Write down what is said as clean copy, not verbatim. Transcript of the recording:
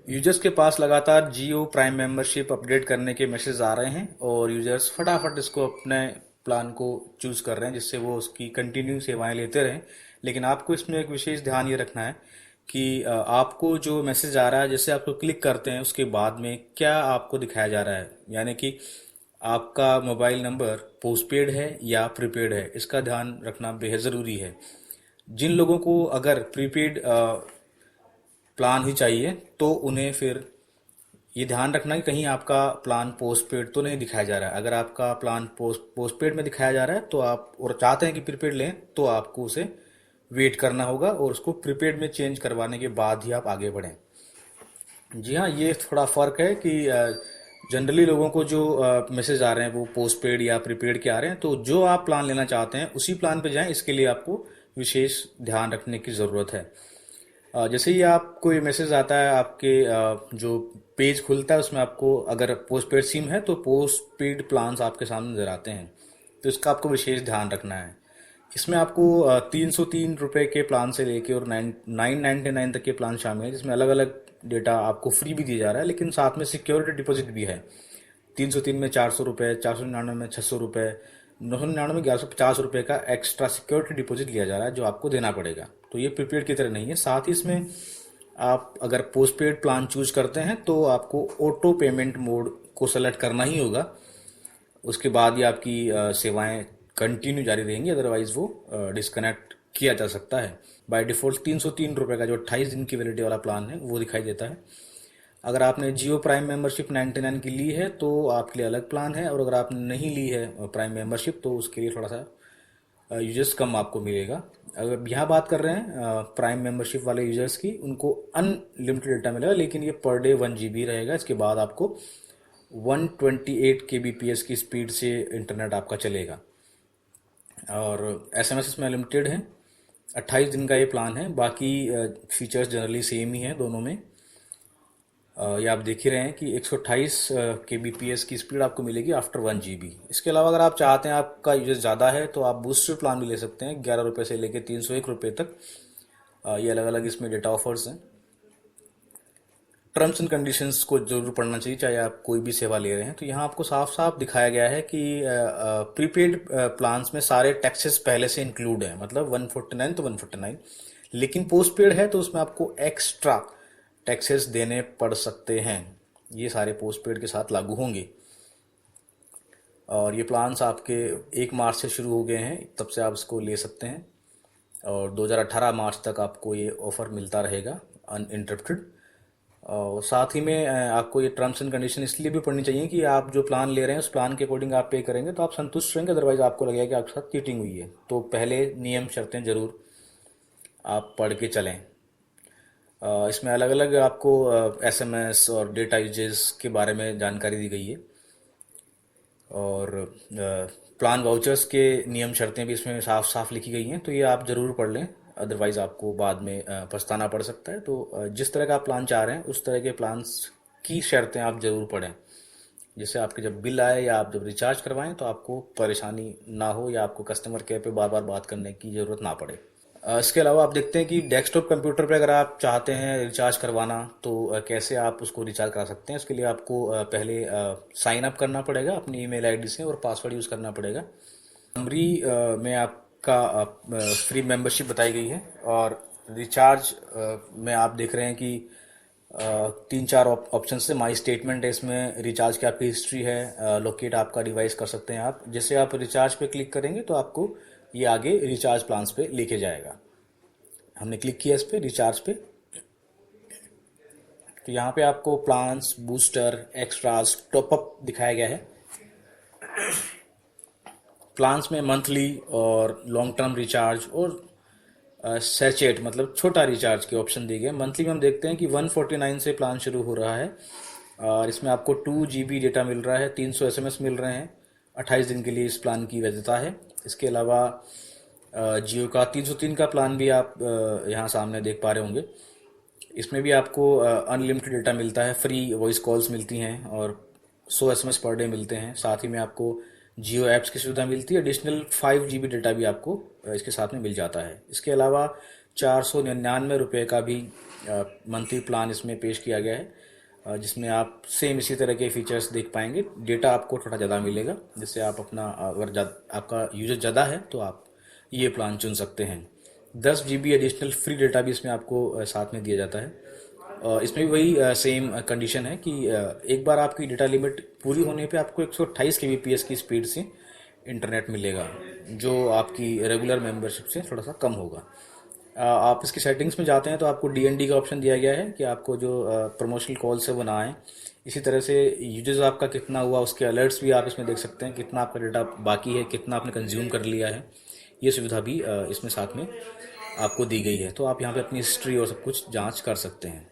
Users के पास लगातार जियो prime membership update करने के मैसेज आ रहे हैं और यूजर्स फटाफट इसको अपने प्लान को चूज कर रहे हैं जिससे वो उसकी कंटिन्यू सेवाएं लेते रहें। लेकिन आपको इसमें एक विशेष ध्यान ये रखना है कि आपको जो मैसेज आ रहा है जैसे आपको क्लिक करते हैं उसके बाद में क्या आपको दिखाया जा रहा है, यानी कि आपका मोबाइल नंबर पोस्टपेड है या प्रीपेड है, इसका ध्यान रखना बेहद ज़रूरी है। जिन लोगों को अगर प्रीपेड प्लान ही चाहिए तो उन्हें फिर ये ध्यान रखना कि कहीं आपका प्लान पोस्टपेड तो नहीं दिखाया जा रहा है। अगर आपका प्लान पोस्टपेड में दिखाया जा रहा है तो आप और चाहते हैं कि प्रीपेड लें तो आपको उसे वेट करना होगा और उसको प्रीपेड में चेंज करवाने के बाद ही आप आगे बढ़ें। जी हाँ, ये थोड़ा फ़र्क है कि जनरली लोगों को जो मैसेज आ रहे हैं वो पोस्टपेड या प्रीपेड के आ रहे हैं, तो जो आप प्लान लेना चाहते हैं उसी प्लान पे जाएं। इसके लिए आपको विशेष ध्यान रखने की ज़रूरत है। जैसे ही आपको ये मैसेज आता है आपके जो पेज खुलता है उसमें आपको अगर पोस्टपेड सिम है तो पोस्टपेड प्लान्स आपके सामने नजर आते हैं, तो इसका आपको विशेष ध्यान रखना है। इसमें आपको 303 रुपये के प्लान से लेके और 999 तक के प्लान शामिल हैं जिसमें अलग अलग डेटा आपको फ्री भी दिया जा रहा है, लेकिन साथ में सिक्योरिटी डिपॉजिट भी है। 303 में 400 रुपये, 499 में 600 रुपये, 999 में 1150 रुपये का एक्स्ट्रा सिक्योरिटी डिपॉजिट लिया जा रहा है जो आपको देना पड़ेगा। तो ये प्रीपेड की तरह नहीं है। साथ ही इसमें आप अगर पोस्टपेड प्लान चूज करते हैं तो आपको ऑटो पेमेंट मोड को सेलेक्ट करना ही होगा। उसके बाद ही आपकी सेवाएं कंटिन्यू जारी रहेंगी, अदरवाइज वो डिस्कनेक्ट किया जा सकता है। बाय डिफ़ॉल्ट 303 रुपये का जो 28 दिन की वैलिडिटी वाला प्लान है वो दिखाई देता है। अगर आपने जियो प्राइम मेंबरशिप 99 की ली है तो आपके लिए अलग प्लान है, और अगर आपने नहीं ली है प्राइम मेंबरशिप तो उसके लिए थोड़ा सा यूजर्स कम आपको मिलेगा। अगर यहाँ बात कर रहे हैं प्राइम मेंबरशिप वाले यूजर्स की, उनको अनलिमिटेड डेटा मिलेगा, लेकिन ये पर डे 1 GB रहेगा। इसके बाद आपको 128 kbps की स्पीड से इंटरनेट आपका चलेगा, और SMS इसमें अनलिमिटेड है। 28 दिन का ये प्लान है। बाकी फीचर्स जनरली सेम ही हैं दोनों में। ये आप देख ही रहे हैं कि 128 kbps की स्पीड आपको मिलेगी आफ्टर 1 GB। इसके अलावा अगर आप चाहते हैं आपका यूजेस ज़्यादा है तो आप बूस्टर प्लान भी ले सकते हैं 11 रुपये से लेकर 301 रुपये तक। ये अलग अलग इसमें डेटा ऑफर्स हैं। टर्म्स एंड कंडीशंस को जरूर पढ़ना चाहिए चाहे आप कोई भी सेवा ले रहे हैं। तो यहाँ आपको साफ साफ दिखाया गया है कि प्रीपेड प्लान्स में सारे टैक्सेस पहले से इंक्लूड हैं, मतलब 149 तो 149। लेकिन पोस्टपेड है तो उसमें आपको एक्स्ट्रा टैक्सेस देने पड़ सकते हैं। ये सारे पोस्टपेड के साथ लागू होंगे, और ये प्लान्स आपके 1 मार्च से शुरू हो गए हैं, तब से आप इसको ले सकते हैं, और 2018 मार्च तक आपको ये ऑफ़र मिलता रहेगा अनइंटरप्टेड। और साथ ही में आपको ये टर्म्स एंड कंडीशन इसलिए भी पढ़नी चाहिए कि आप जो प्लान ले रहे हैं उस प्लान के अकॉर्डिंग आप पे करेंगे तो आप संतुष्ट रहेंगे, अदरवाइज आपको लगेगा कि आपके साथ चीटिंग हुई है। तो पहले नियम शर्तें ज़रूर आप पढ़ के चलें। इसमें अलग अलग आपको SMS और डेटा यूजेस के बारे में जानकारी दी गई है, और प्लान वाउचर्स के नियम शर्तें भी इसमें साफ साफ लिखी गई हैं। तो ये आप ज़रूर पढ़ लें, अदरवाइज़ आपको बाद में पछताना पड़ सकता है। तो जिस तरह का आप प्लान चाह रहे हैं उस तरह के प्लान्स की शर्तें आप ज़रूर पढ़ें, जिससे आपके जब बिल आए या आप जब रिचार्ज करवाएं तो आपको परेशानी ना हो या आपको कस्टमर केयर पे बार बार बात करने की ज़रूरत ना पड़े। इसके अलावा आप देखते हैं कि डेस्कटॉप कंप्यूटर पे अगर आप चाहते हैं रिचार्ज करवाना तो कैसे आप उसको रिचार्ज करा सकते हैं। उसके लिए आपको पहले साइन अप करना पड़ेगा अपनी ईमेल आईडी से और पासवर्ड यूज़ करना पड़ेगा। समरी में आपका फ्री मेंबरशिप बताई गई है, और रिचार्ज में आप देख रहे हैं कि 3-4 ऑप्शन से माई स्टेटमेंट है, इसमें रिचार्ज की आपकी हिस्ट्री है, लोकेट आपका डिवाइस कर सकते हैं आप। जैसे आप रिचार्ज पे क्लिक करेंगे तो आपको ये आगे रिचार्ज प्लान्स पे लेके जाएगा। हमने क्लिक किया इस पे रिचार्ज पे, तो यहाँ पे आपको प्लान्स, बूस्टर, एक्स्ट्रास, टॉपअप दिखाया गया है। प्लान्स में मंथली और लॉन्ग टर्म रिचार्ज और सैचेट मतलब छोटा रिचार्ज के ऑप्शन दिए गए। मंथली में हम देखते हैं कि 149 से प्लान शुरू हो रहा है, और इसमें आपको 2 GB डेटा मिल रहा है, 300 SMS मिल रहे हैं। 28 दिन के लिए इस प्लान की वैधता है। इसके अलावा जियो का 303 का प्लान भी आप यहाँ सामने देख पा रहे होंगे। इसमें भी आपको अनलिमिटेड डेटा मिलता है, फ्री वॉइस कॉल्स मिलती हैं और 100 SMS पर डे मिलते हैं। साथ ही में आपको जियो ऐप्स की सुविधा मिलती है। एडिशनल 5 GB डेटा भी आपको इसके साथ में मिल जाता है। इसके अलावा 499 रुपये का भी मंथली प्लान इसमें पेश किया गया है। जिसमें आप सेम इसी तरह के फीचर्स देख पाएंगे। डेटा आपको थोड़ा ज़्यादा मिलेगा, जिससे आप अपना अगर आपका यूजर ज़्यादा है तो आप ये प्लान चुन सकते हैं। 10 GB एडिशनल फ्री डेटा भी इसमें आपको साथ में दिया जाता है। इसमें भी वही सेम कंडीशन है कि एक बार आपकी डेटा लिमिट पूरी होने पे आपको 128 kbps की स्पीड से इंटरनेट मिलेगा, जो आपकी रेगुलर मेंबरशिप से थोड़ा सा कम होगा। आप इसकी सेटिंग्स में जाते हैं तो आपको डीएनडी का ऑप्शन दिया गया है कि आपको जो प्रमोशनल कॉल्स है वो ना आए। इसी तरह से यूजेस आपका कितना हुआ उसके अलर्ट्स भी आप इसमें देख सकते हैं, कितना आपका डेटा बाकी है, कितना आपने कंज्यूम कर लिया है। ये सुविधा भी इसमें साथ में आपको दी गई है, तो आप यहाँ पे अपनी हिस्ट्री और सब कुछ जांच कर सकते हैं।